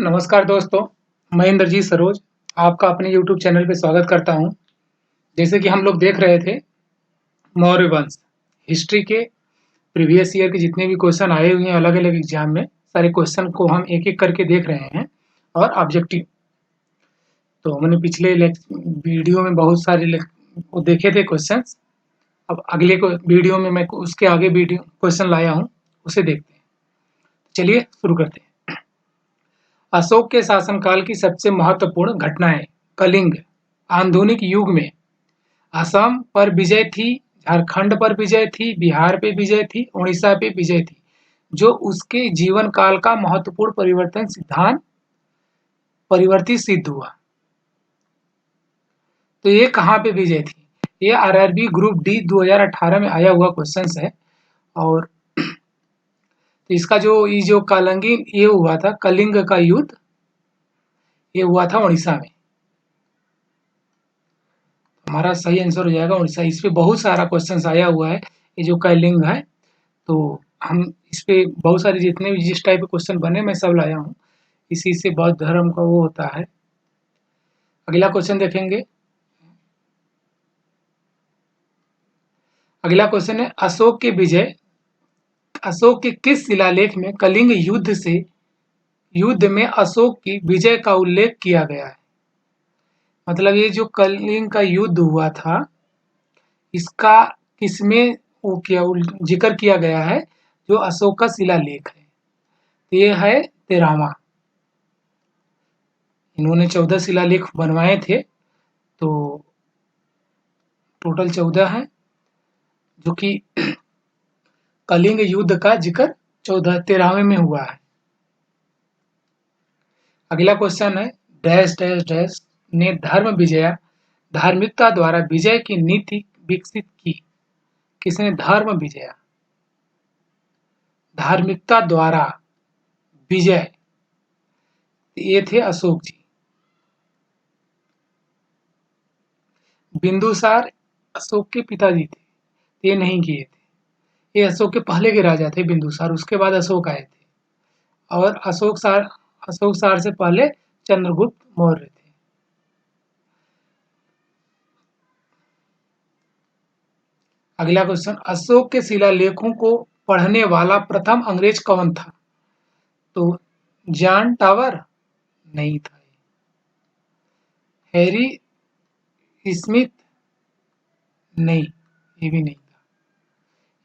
नमस्कार दोस्तों, मैं इंद्रजीत सरोज आपका अपने यूट्यूब चैनल पे स्वागत करता हूं। जैसे कि हम लोग देख रहे थे मौर्य वंश हिस्ट्री के प्रीवियस ईयर के जितने भी क्वेश्चन आए हुए हैं अलग-अलग एग्जाम में, सारे क्वेश्चन को हम एक-एक करके देख रहे हैं और ऑब्जेक्टिव। तो हमने पिछले वीडियो में बहुत सारे वो देखे थे क्वेश्चंस। अब अगले को वीडियो में मैं उसके आगे वीडियो क्वेश्चन लाया हूँ, उसे देखते हैं। चलिए शुरू करते हैं। अशोक के शासनकाल की सबसे महत्वपूर्ण घटनाएं। कलिंग आधुनिक युग में असम पर विजय थी, झारखंड पर विजय थी, बिहार पे विजय थी, उड़ीसा पे विजय थी, जो उसके जीवन काल का महत्वपूर्ण परिवर्तित सिद्ध हुआ। तो ये कहाँ पे विजय थी? ये आरआरबी ग्रुप डी 2018 में आया हुआ क्वेश्चन है। और तो इसका ये जो कालंगी ये हुआ था, कलिंग का युद्ध, ये हुआ था उड़ीसा में। हमारा सही आंसर हो जाएगा उड़ीसा। इस पे बहुत सारा क्वेश्चन आया हुआ है। ये जो कलिंग है, तो हम इस पे बहुत सारे जितने भी जिस टाइप के क्वेश्चन बने मैं सब लाया हूँ। इसी से बौद्ध धर्म का वो होता है। अगला क्वेश्चन देखेंगे। अगला क्वेश्चन है अशोक के किस शिलालेख में कलिंग युद्ध में अशोक की विजय का उल्लेख किया गया है? मतलब ये जो कलिंग का युद्ध हुआ था, इसका किसमें जिक्र किया गया है? जो अशोक का शिलालेख है, ये है 13वां। इन्होंने 14 शिलालेख बनवाए थे, तो टोटल 14 है, जो कि कलिंग युद्ध का जिक्र 13वें में हुआ है। अगला क्वेश्चन है डैश डैश डैश ने धार्मिकता द्वारा विजय की नीति विकसित की। किसने धार्मिकता द्वारा विजय? ये थे अशोक जी। बिंदुसार अशोक के पिताजी थे, ये नहीं किए थे। ये अशोक के पहले के राजा थे बिंदुसार, उसके बाद अशोक आए थे। और अशोक सार से पहले चंद्रगुप्त मौर्य थे। अगला क्वेश्चन, अशोक के शिलालेखों को पढ़ने वाला प्रथम अंग्रेज कौन था? तो जॉन टावर नहीं था। हैरी स्मिथ नहीं, ये भी नहीं था।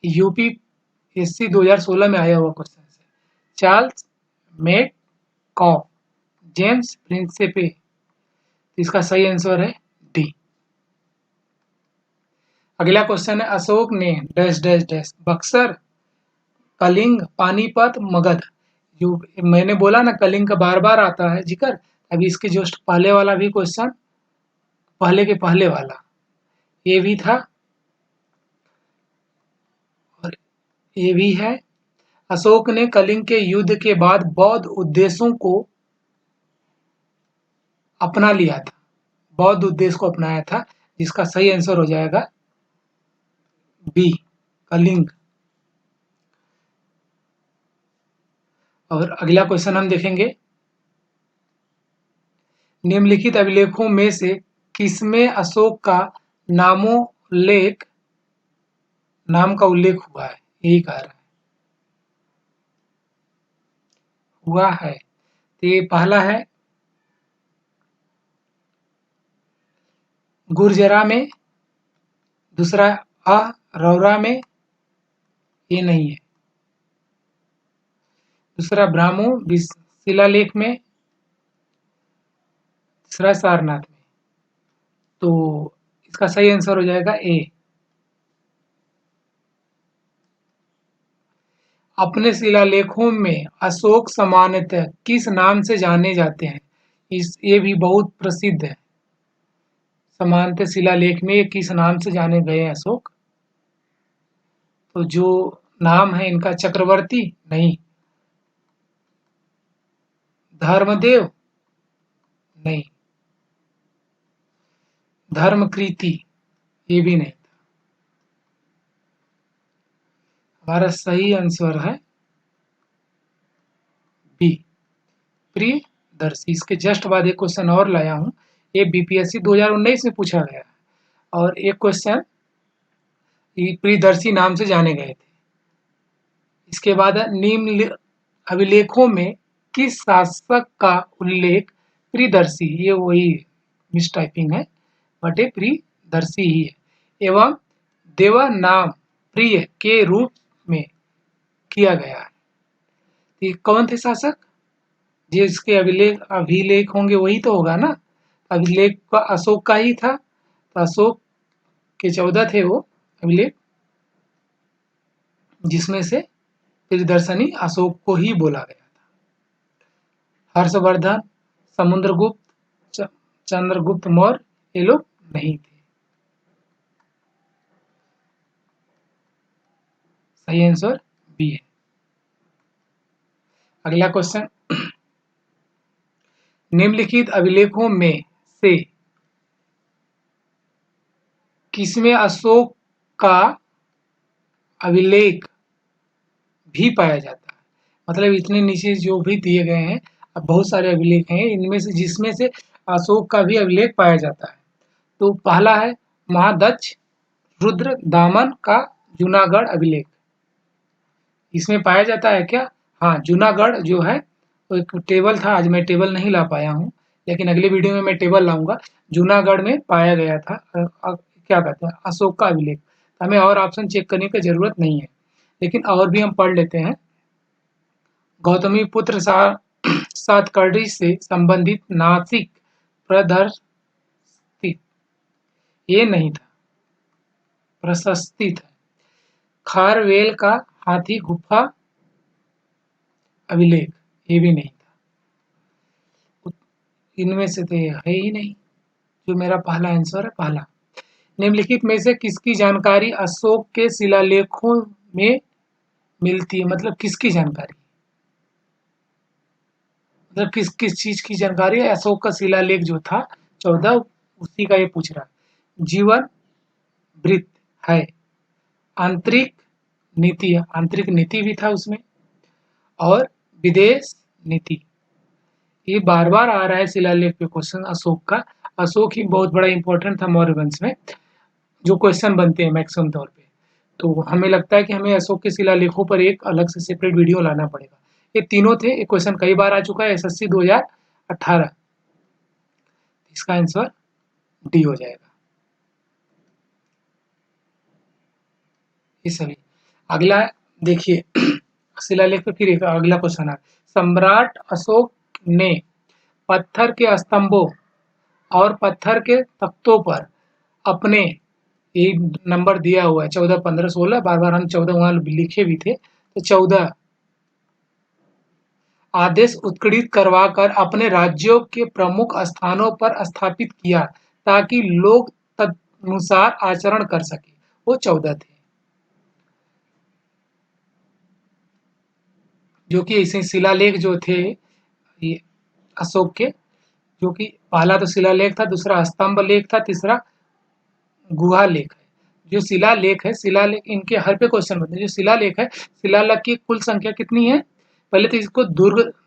यूपीएससी 2016 में आया हुआ क्वेश्चन है। चार्ल्स मेट कॉ जेम्स प्रिंसिपे। इसका सही आंसर है डी। अगला क्वेश्चन है अशोक ने dash dash dash Buxar, Kalinga, Panipat, Magadh. जो मैंने बोला ना कलिंग का बार बार आता है जिक्र, अभी इसके जस्ट पहले वाला भी क्वेश्चन, पहले के पहले वाला ये भी था और ये भी है। अशोक ने कलिंग के युद्ध के बाद बौद्ध उद्देश्यों को अपना लिया था, बौद्ध उद्देश्य को अपनाया था, जिसका सही आंसर हो जाएगा बी, कलिंग। और अगला क्वेश्चन हम देखेंगे, निम्नलिखित अभिलेखों में से किसमें अशोक का नाम का उल्लेख हुआ है? यही कह रहा है हुआ है। तो ये पहला है गुर्जरा में, दूसरा रौरा में, ये नहीं है। दूसरा ब्राह्मो शिलालेख में, तीसरा सारनाथ में। तो इसका सही आंसर हो जाएगा ए। अपने शिलालेखों में अशोक सामान्यतः किस नाम से जाने जाते हैं? ये भी बहुत प्रसिद्ध है। सामान्यतः शिलालेख में ये किस नाम से जाने गए हैं अशोक? तो जो नाम है इनका चक्रवर्ती नहीं, धर्मदेव नहीं, धर्मकृति ये भी नहीं। हमारा सही आंसर है बी, प्रिय दर्शी। इसके जस्ट बाद एक क्वेश्चन और लाया हूँ, ये बीपीएससी 2019 में पूछा गया और एक क्वेश्चन प्रियदर्शी नाम से जाने गए थे। इसके बाद निम्न अभिलेखों में किस शासक का उल्लेख प्रियदर्शी, ये वही मिस टाइपिंग है बट ये प्रियदर्शी ही है, एवं देवानाम प्रिय के रूप में किया गया है। ये कौन थे शासक? जिसके अभिलेख होंगे वही तो होगा ना। अभिलेख का अशोक का ही था, तो अशोक के 14 थे वो अभिलेख, जिसमें से प्रियदर्शनी अशोक को ही बोला गया था। हर्षवर्धन, समुद्रगुप्त, चंद्रगुप्त मौर्य, ये लोग नहीं थे। सही आंसर बी है। अगला क्वेश्चन, निम्नलिखित अभिलेखों में से किसमें अशोक का अभिलेख भी पाया जाता है? मतलब इतने नीचे जो भी दिए गए हैं, अब बहुत सारे अभिलेख हैं, इनमें से जिसमें से अशोक का भी अभिलेख पाया जाता है। तो पहला है महादक्ष रुद्र दामन का जूनागढ़ अभिलेख। इसमें पाया जाता है क्या? हाँ, जूनागढ़ जो है वो एक टेबल था, आज मैं टेबल नहीं ला पाया हूँ, लेकिन अगले वीडियो में मैं टेबल लाऊंगा। जूनागढ़ में पाया गया था क्या कहते हैं, अशोक का अभिलेख। हमें और ऑप्शन चेक करने की जरूरत नहीं है, लेकिन और भी हम पढ़ लेते हैं। गौतमी पुत्र सातकर्णी से संबंधित नासिक प्रदर्शित, ये नहीं था, प्रशस्ति था। खारवेल का हाथी गुफा अभिलेख, ये भी नहीं था। इनमें से तो ये है ही नहीं, जो मेरा पहला आंसर है पहला। निम्नलिखित में से किसकी जानकारी अशोक के शिलालेखों में मिलती है? मतलब किसकी जानकारी, मतलब किस किस चीज की जानकारी है? अशोक का शिलालेख जो था 14, उसी का ये पूछ रहा है। जीवन वृत्त है, आंतरिक नीति, आंतरिक नीति भी था उसमें, और विदेश नीति। ये बार बार आ रहा है शिलालेख पे क्वेश्चन अशोक का। अशोक ही बहुत बड़ा इंपॉर्टेंट था मौर्य वंश में, जो क्वेश्चन बनते हैं मैक्सिमम तौर पे। तो हमें लगता है कि हमें अशोक के शिलालेखों पर एक अलग से सेपरेट वीडियो लाना पड़ेगा। ये तीनों थे, एक क्वेश्चन कई बार आ चुका है, एसएससी 2018। इसका आंसर डी हो जाएगा। ये सभी। अगला देखिए, शिलालेख पे फिर एक अगला क्वेश्चन है। सम्राट अशोक ने पत्थर के स्तंभों और पत्थर के तख्तों पर अपने, ये नंबर दिया हुआ है 14, 15, 16, बार बार हम 14 वहां लिखे भी थे, तो 14 आदेश उत्कीर्णित करवाकर अपने राज्यों के प्रमुख स्थानों पर स्थापित किया, ताकि लोग तदनुसार आचरण कर सके। वो 14 थे, जो कि ऐसे शिलालेख जो थे ये अशोक के, जो कि पहला तो शिलालेख था, दूसरा स्तंभ लेख था, तीसरा गुहा लेख है। जो शिलालेख है, शिलालेख इनके हर पे क्वेश्चन बनते हैं। जो शिलालेख है, शिलालेख की कुल संख्या कितनी है? पहले तो इसको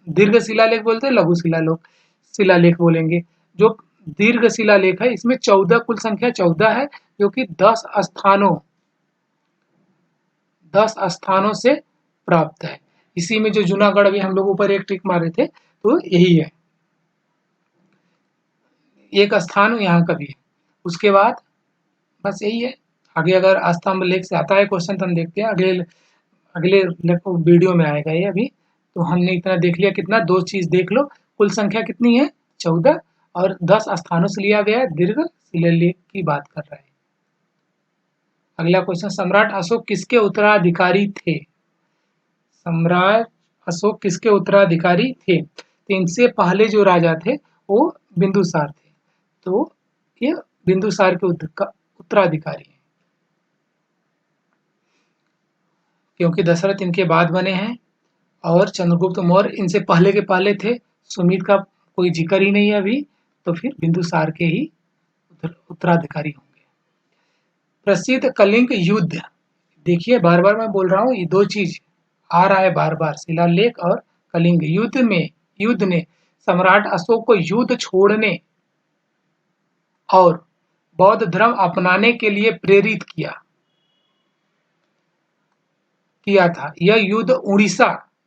दीर्घ शिलालेख बोलते हैं, लघु शिलालेख बोलेंगे। जो दीर्घ शिलालेख है, इसमें 14, कुल संख्या 14 है, जो कि 10 स्थानों से प्राप्त है। इसी में जो जूनागढ़ अभी हम लोग ऊपर एक टिक मारे थे, तो यही है, एक स्थान यहाँ का भी है। उसके बाद बस यही है। आगे अगर स्तंभ लेख से आता है क्वेश्चन तो हम देखते हैं, अगले अगले वीडियो में आएगा ये। अभी तो हमने इतना देख लिया, कितना, 2 चीज देख लो, कुल संख्या कितनी है 14, और 10 स्थानों से लिया गया है, दीर्घ शिलालेख की बात कर रहा है। अगला क्वेश्चन, सम्राट अशोक किसके उत्तराधिकारी थे? सम्राट अशोक किसके उत्तराधिकारी थे? तो इनसे पहले जो राजा थे वो बिंदुसार थे, तो ये बिंदुसार के उत्तराधिकारी हैं, क्योंकि दशरथ इनके बाद बने हैं और चंद्रगुप्त मौर्य इनसे पहले के पहले थे। सुमित का कोई जिक्र ही नहीं है अभी, तो फिर बिंदुसार के ही उत्तराधिकारी होंगे। प्रसिद्ध कलिंग युद्ध, देखिए बार बार मैं बोल रहा हूँ, ये 2 चीज आ रहा है बार बार, शिलालेख और कलिंग युद्ध में, युद्ध ने सम्राट अशोक को युद्ध छोड़ने और बौद्ध धर्म अपनाने के लिए प्रेरित किया था? यह युद्ध उड़ीसा,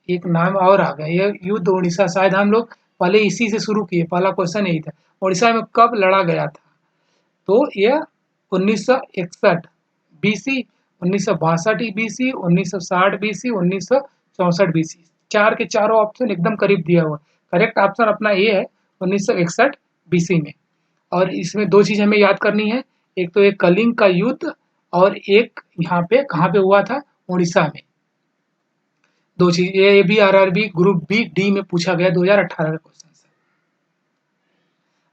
एक नाम और आ गया, यह युद्ध उड़ीसा, शायद हम लोग पहले इसी से शुरू किए, पहला क्वेश्चन यही था, उड़ीसा में कब लड़ा गया था? तो यह 1961 बीसी, 1962 बीसी, 1960 बीसी, 1964 बीसी। चार के चारों ऑप्शन एकदम करीब दिया हुआ। करेक्ट ऑप्शन अपना ये है 1961 बीसी में। और इसमें दो चीज हमें याद करनी है, एक तो एक कलिंग का युद्ध और एक यहाँ पे कहाँ पे हुआ था? उड़ीसा में। दो चीज, ये भी आरआरबी ग्रुप बी डी में पूछा गया 2018 का क्वेश्चन है।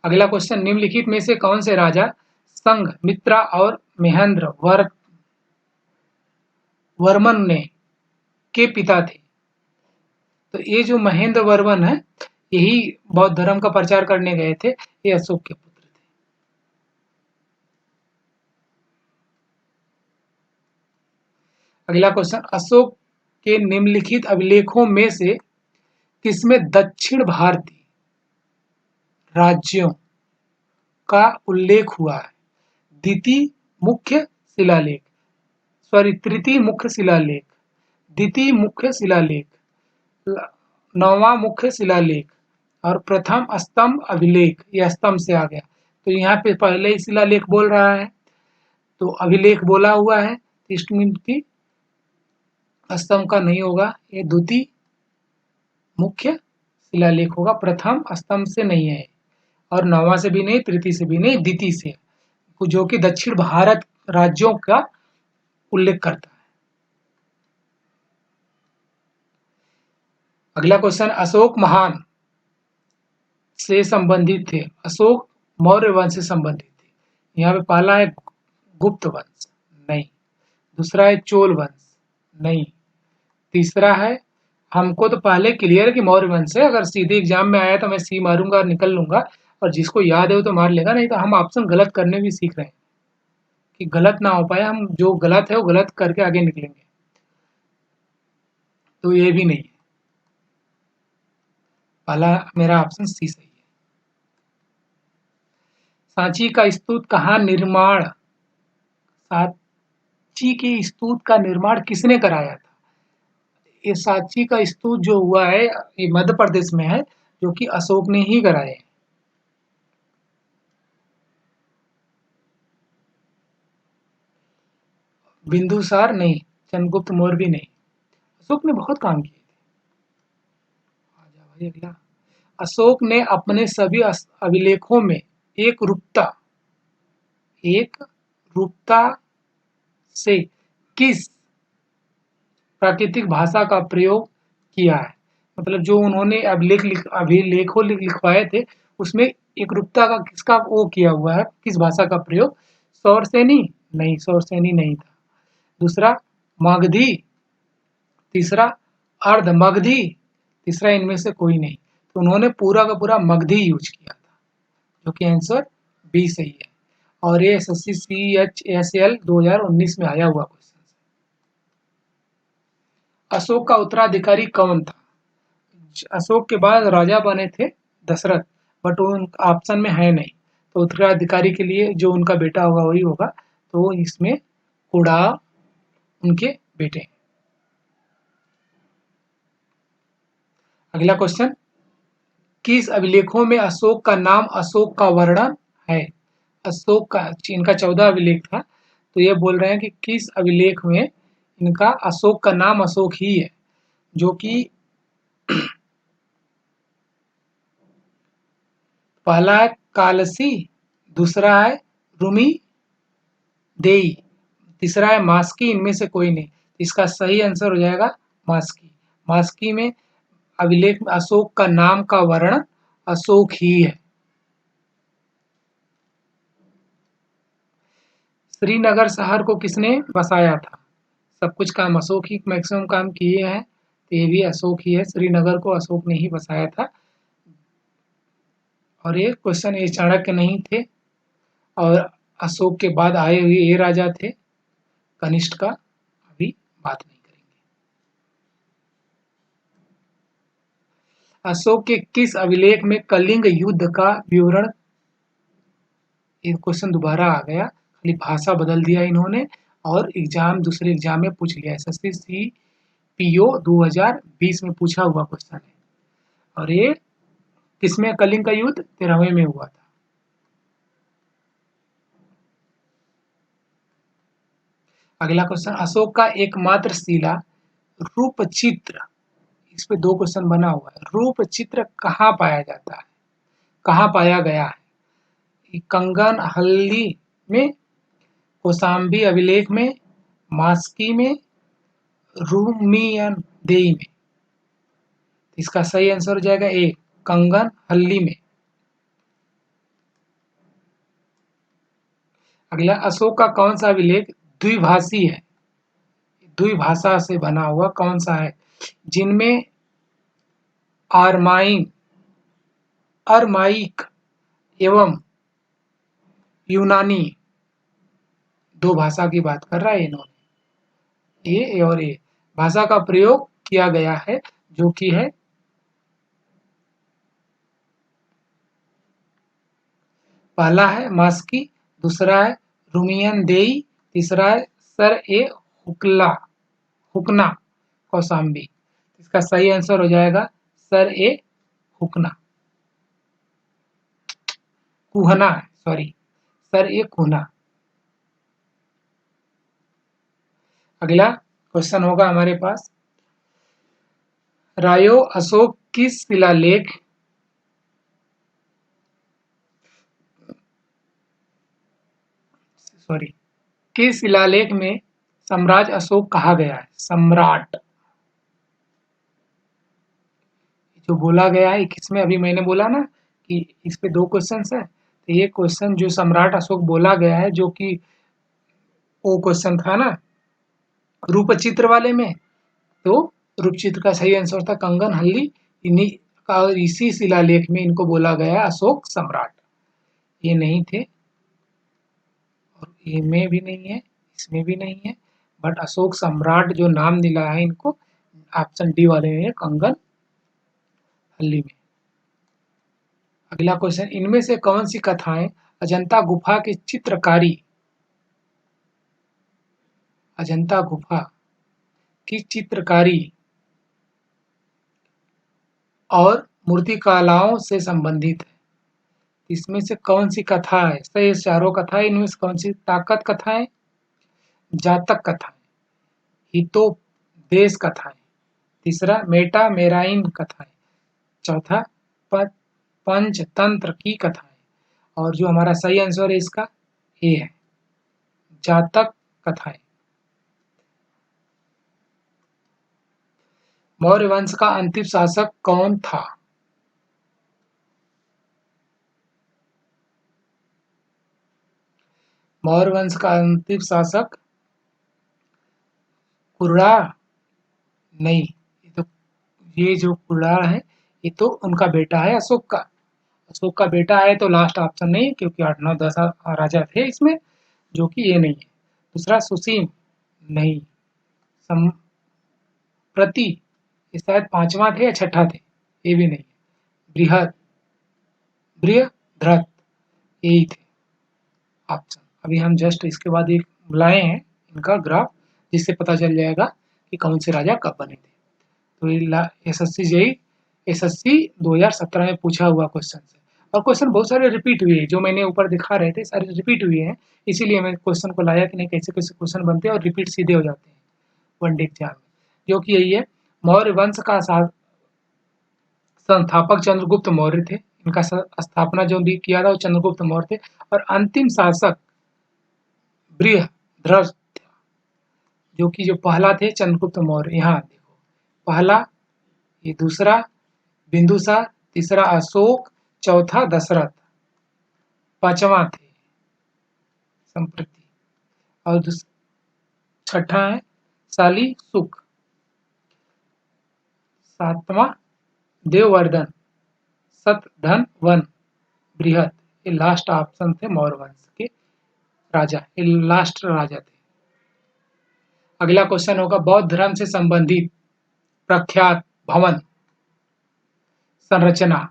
अगला क्वेश्चन, निम्नलिखित में से कौन से राजा संघमित्रा और महेंद्र वर्मन ने के पिता थे? तो ये जो महेंद्र वर्मन है, यही बौद्ध धर्म का प्रचार करने गए थे, ये अशोक के पुत्र थे। अगला क्वेश्चन, अशोक के निम्नलिखित अभिलेखों में से किसमें दक्षिण भारतीय राज्यों का उल्लेख हुआ है? द्वितीय मुख्य शिलालेख, तृतीय मुख्य शिलालेख, द्वितीय मुख्य शिलालेख, नौवां मुख्य शिलालेख और प्रथम स्तंभ अभिलेख। यह स्तंभ से आ गया, तो यहाँ पे पहले ही शिलालेख बोल रहा है, तो अभिलेख बोला हुआ है, इष्ट की स्तंभ का नहीं होगा, ये द्वितीय मुख्य शिलालेख होगा, प्रथम स्तंभ से नहीं है, और नौवां से भी नहीं, तृतीय से भी नहीं, द्वितीय से, जो कि दक्षिण भारत राज्यों का उल्लेख करता है। अगला क्वेश्चन, अशोक महान से संबंधित थे? अशोक मौर्य वंश से संबंधित थे। यहाँ पे पहला है गुप्त वंश, नहीं। दूसरा है चोल वंश, नहीं। तीसरा है, हमको तो पहले क्लियर है कि मौर्य वंश है, अगर सीधे एग्जाम में आया तो मैं सी मारूंगा और निकल लूंगा, और जिसको याद है वो तो मार लेगा, नहीं तो हम ऑप्शन गलत करने भी सीख रहे हैं कि गलत ना हो पाए, हम जो गलत है वो गलत करके आगे निकलेंगे। तो ये भी नहीं है, पहला मेरा ऑप्शन सी सही है। सांची का स्तूप कहाँ निर्माण, सांची के स्तूप का निर्माण किसने कराया था? ये सांची का स्तूप जो हुआ है, ये मध्य प्रदेश में है, जो कि अशोक ने ही कराया है। बिंदुसार नहीं, चंद्रगुप्त मौर्य भी नहीं, अशोक ने बहुत काम किए थे। आजा भाई अगला, अशोक ने अपने सभी अभिलेखों में एक रूपता से किस प्राकृतिक भाषा का प्रयोग किया है? मतलब जो उन्होंने अभिलेखों लिखवाए थे, उसमें एक रूपता का किसका वो किया हुआ है, किस भाषा का प्रयोग? सौरसेनी नहीं, सौरसेनी नहीं था। दूसरा मगधी, तीसरा अर्धमगधी, तीसरा इनमें से कोई नहीं। तो उन्होंने पूरा का पूरा मगधी यूज किया था, जो कि आंसर बी सही है। और ये एसएससी CHSL 2019 में आया हुआ क्वेश्चन। अशोक का उत्तराधिकारी कौन था? अशोक के बाद राजा बने थे दशरथ, बट वो ऑप्शन में है नहीं, तो उत्तराधिकारी के लिए जो उनका बेटा होगा वही होगा, तो इसमें हुडा उनके बेटे। अगला क्वेश्चन, किस अभिलेखों में अशोक का नाम अशोक का वर्णन है? अशोक का, इनका 14 अभिलेख था, तो ये बोल रहे हैं कि किस अभिलेख में इनका अशोक का नाम अशोक ही है, जो कि पहला है कालसी, दूसरा है रूमी देई, तीसरा है मास्की, इनमें से कोई नहीं। इसका सही आंसर हो जाएगा मास्की। मास्की में अभिलेख में अशोक का नाम का वर्णन अशोक ही है। श्रीनगर शहर को किसने बसाया था? सब कुछ काम अशोक ही मैक्सिमम काम किए हैं, तो ये भी अशोक ही है, श्रीनगर को अशोक ने ही बसाया था। और ये क्वेश्चन ये चाणक्य नहीं थे, और अशोक के बाद आए हुए ये राजा थे कनिष्ठ का, अभी बात नहीं करेंगे। अशोक के किस अभिलेख में कलिंग युद्ध का विवरण, ये क्वेश्चन दोबारा आ गया, खाली भाषा बदल दिया इन्होंने और दूसरे एग्जाम में पूछ लिया। एसएससी सीपीओ 2020 में पूछा हुआ क्वेश्चन है। और ये किसमें कलिंग का युद्ध? 13वें में हुआ था। अगला क्वेश्चन, अशोक का एकमात्र शिला रूप चित्र, इस पे 2 क्वेश्चन बना हुआ है। रूप चित्र कहाँ पाया जाता है, कहाँ पाया गया है? कंगन हल्दी में, कौशाम्बी अभिलेख में, मास्की में, रूमियन देई में। इसका सही आंसर हो जाएगा ए, कंगन हल्दी में। अगला, अशोक का कौन सा अभिलेख द्विभाषी है? द्विभाषा से बना हुआ कौन सा है? जिनमें अरमाइक एवं यूनानी 2 भाषा की बात कर रहा है इन्होंने, ए और ए भाषा का प्रयोग किया गया है, जो कि है पहला है मास्की, दूसरा है रूमियन देई, तीसरा है सर ए हुकना कौशाम्बी। इसका सही आंसर हो जाएगा सर ए हुकना, कुहना, सॉरी, सर ए कुहना। अगला क्वेश्चन होगा हमारे पास, रायो अशोक किस शिलालेख किस शिलालेख में सम्राट अशोक कहा गया है? सम्राट जो बोला गया है किसमें, अभी मैंने बोला ना कि इस पे 2 क्वेश्चन है, तो ये क्वेश्चन जो सम्राट अशोक बोला गया है, जो कि वो क्वेश्चन था ना रूपचित्र वाले में, तो रूपचित्र का सही आंसर था कंगन हल्दी। इन्हीं का, इसी शिलालेख में इनको बोला गया अशोक सम्राट। ये नहीं थे और ये में भी नहीं है, इसमें भी नहीं है, बट अशोक सम्राट जो नाम दिला है इनको, ऑप्शन डी वाले में कंगन हल्दी में। अगला क्वेश्चन, इनमें से कौन सी कथाएं अजंता गुफा की चित्रकारी, अजंता गुफा की चित्रकारी और मूर्तिकलाओं से संबंधित है? इसमें से कौन सी कथा है? सही, चारों कथाएं, इनमें से कौन सी? ताकत कथाएं, जातक कथाएं, हितोपदेश कथाएं, तीसरा मेटा मेराइन कथाएं, चौथा पंचतंत्र की कथाएं। और जो हमारा सही आंसर है इसका ए है, जातक कथाएं। मौर्य वंश का अंतिम शासक कौन था? मौर्य वंश का अंतिम शासक कुर्रा नहीं, ये जो कुर्रा है ये तो उनका बेटा है अशोक का। अशोक का बेटा है तो लास्ट ऑप्शन नहीं, क्योंकि 8 9 10 राजा थे इसमें, जो कि ये नहीं है। दूसरा सुसीम नहीं, संप्रति ये शायद 5वां थे या 6ठा थे, ये भी नहीं है। बृहद्रथ यही थे ऑप्शन। अभी हम जस्ट इसके बाद एक लाए हैं इनका ग्राफ, जिससे पता चल जाएगा कि कौन से राजा कब बने थे। तो ये एसएससी 2017 में पूछा हुआ क्वेश्चन है, और क्वेश्चन बहुत सारे रिपीट हुए हैं, जो मैंने ऊपर दिखा रहे थे सारे रिपीट हुए हैं, इसीलिए मैं क्वेश्चन को लाया कि नहीं कैसे कैसे क्वेश्चन बनते हैं और रिपीट सीधे हो जाते हैं वनडे एग्जाम में, जो कि यही है। मौर्य वंश का संस्थापक चंद्रगुप्त मौर्य थे, इनका स्थापना जो भी किया था वो चंद्रगुप्त मौर्य थे। और अंतिम शासक बृहद्रथ, जो कि जो पहला थे चंद्रगुप्त मौर्य, यहाँ देखो पहला, ये दूसरा बिंदुसार, तीसरा अशोक, चौथा दशरथ, 5वां थे संप्रति, और 6ठा है शाली सुख, 7वां देववर्धन, शतधन वन, बृहद, ये लास्ट ऑप्शन थे मौर्य वंश के राजा, ये लास्ट राजा थे। अगला क्वेश्चन होगा, बौद्ध धर्म से संबंधित प्रख्यात भवन संरचना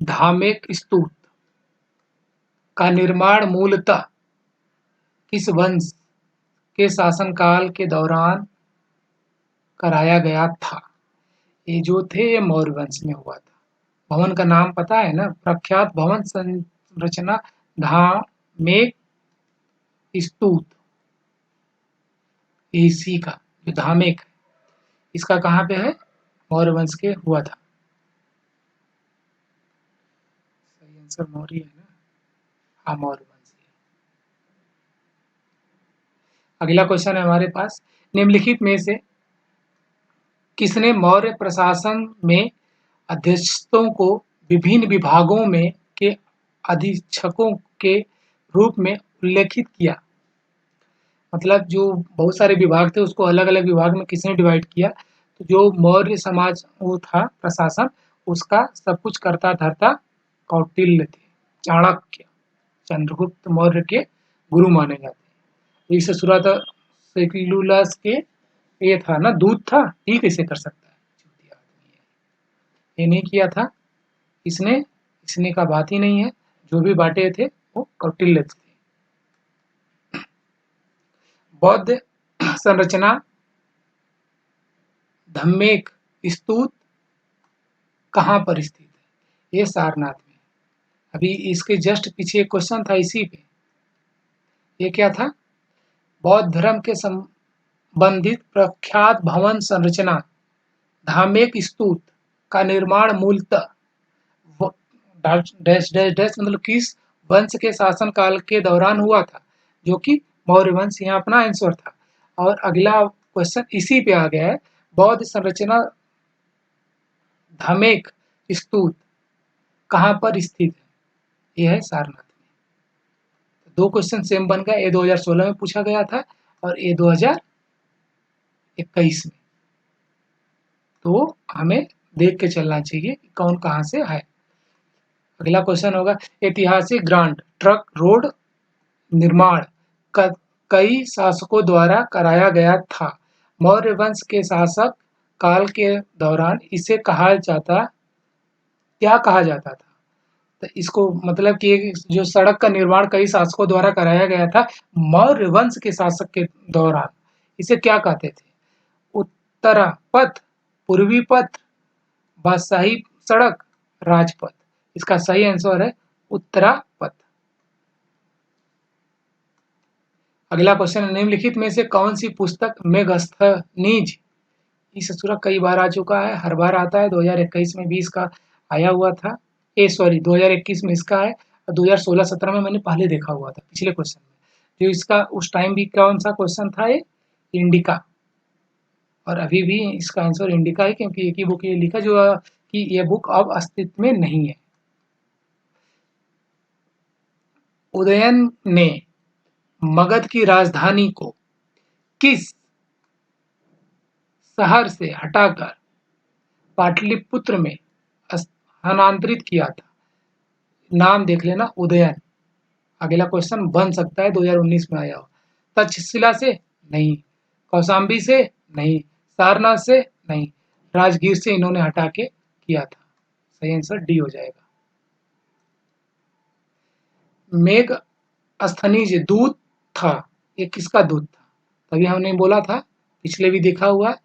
धामेक स्तूप का निर्माण मूलतः किस वंश के शासनकाल के दौरान कराया गया था? ये जो थे ये मौर्य वंश में हुआ था। भवन का नाम पता है ना? प्रख्यात भवन संरचना धामेक स्तूप, इसी का जो धामेक है इसका कहाँ पे है? मौर्य वंश के हुआ था। सही आंसर मौर्य है ना? हाँ, मौर्य वंश। अगला क्वेश्चन है हमारे पास, निम्नलिखित में से किसने मौर्य प्रशासन में अध्यक्षों को विभिन्न विभागों में के अधीक्षकों के रूप में उल्लेखित किया? मतलब जो बहुत सारे विभाग थे उसको अलग अलग विभाग में किसने डिवाइड किया? तो जो मौर्य समाज वो था प्रशासन, उसका सब कुछ करता धरता कौटिल्य थे। चाणक्य चंद्रगुप्त मौर्य के गुरु माने जाते हैं। इससे शुरुआत सेल्यूलस के ये था ना, दूध था, ये कैसे कर सकता है? चूतिया आदमी है। ये नहीं किया था इसने, इसने का बात ही नहीं है। जो भी बांटे थे वो कौटिल्य थे। बौद्ध संरचना धम्मेक स्तूप कहाँ पर स्थित है? ये सारनाथ में। अभी इसके जस्ट पीछे एक क्वेश्चन था इसी पे। ये क्या था? बौद्ध धर्म के संबंधित प्रख्यात भवन संरचना धामेक स्तूप का निर्माण मूलतः डैश डैश डैश मतलब किस वंश के शासन काल के दौरान हुआ था? जो कि मौर्य वंश यहाँ अपना आंसर था। और अगला क्वेश्चन इसी पे आ गया है, बौद्ध संरचना धामेक स्तूप कहाँ पर स्थित है? यह है सारनाथ में। दो क्वेश्चन सेम बन गया। ये 2016 में पूछा गया था और ये 2021 में। तो हमें देख के चलना चाहिए कौन कहाँ से है। अगला क्वेश्चन होगा, ऐतिहासिक ग्रांड ट्रंक रोड निर्माण कई शासकों द्वारा कराया गया था। मौर्य वंश के शासक काल के दौरान इसे क्या कहा जाता था? तो इसको मतलब कि जो सड़क का निर्माण कई शासकों द्वारा कराया गया था मौर्य वंश के शासक के दौरान, इसे क्या कहते थे? उत्तरा पथ, पूर्वी पथ, बादशाही सड़क, राजपथ। इसका सही आंसर है उत्तरा पथ। अगला क्वेश्चन, निम्नलिखित में से कौन सी पुस्तक मेगस्थनीज, इस सूरत कई बार आ चुका है, हर बार आता है। 2021 में भी इसका आया हुआ था। 2021 में इसका है और 2016-17 में मैंने पहले देखा हुआ था पिछले क्वेश्चन में। जो इसका उस टाइम भी कौन सा क्वेश्चन था? ये इंडिका। और अभी भी इसका आंसर इंडिका है क्योंकि एक ही बुक ये लिखा जो कि ये बुक अब अस्तित्व में नहीं है। उदयन ने मगध की राजधानी को किस शहर से हटाकर पाटलिपुत्र में स्थानांतरित किया था? नाम देख लेना, उदयन। अगला क्वेश्चन बन सकता है 2019 में आया हो। तक्षशिला से नहीं, कौशाम्बी से नहीं, सारनाथ से नहीं, राजगीर से इन्होंने हटा के किया था। सही आंसर डी हो जाएगा। मेघ स्थनीज दूत था, ये किसका दूत था? तभी हमने बोला था, पिछले भी देखा हुआ,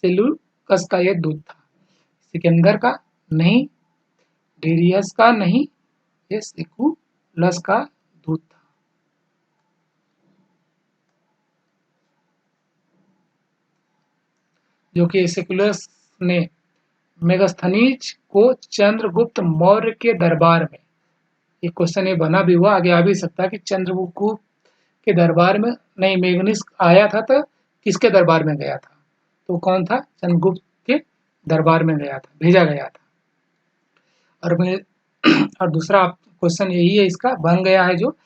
सेल्यूकस का ये दूत था। सिकंदर का नहीं, डेरियस का नहीं, ये सेल्यूकस का दूत था। जो कि सेल्यूकस ने मेगास्थनीज को चंद्रगुप्त मौर्य के दरबार में, एक क्वेश्चन ये बना भी हुआ, आगे आ भी सकता है कि चंद्रगुप्त के दरबार में नहीं, मेगनीस आया था तो किसके दरबार में गया था? तो कौन था? चंद्रगुप्त के दरबार में गया था, भेजा गया था। और और दूसरा क्वेश्चन यही है, इसका बन गया है जो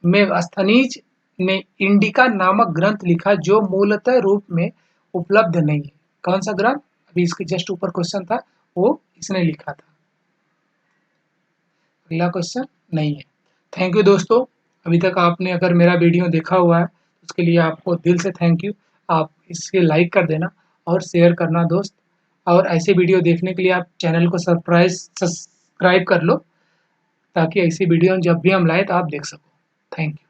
मेगास्थनीज ने इंडिका नामक ग्रंथ लिखा जो मूलतः रूप में उपलब्ध नहीं है। कौन सा ग्रंथ? अभी इसके जस्ट ऊपर क्वेश्चन था, वो इसने लिखा था। अगला क्वेश्चन नहीं है। थैंक यू दोस्तों, अभी तक आपने अगर मेरा वीडियो देखा हुआ है उसके लिए आपको दिल से थैंक यू। आप इसे लाइक कर देना और शेयर करना दोस्त। और ऐसे वीडियो देखने के लिए आप चैनल को सब्सक्राइब कर लो, ताकि ऐसी वीडियो जब भी हम लाएँ तो आप देख सको। Thank you.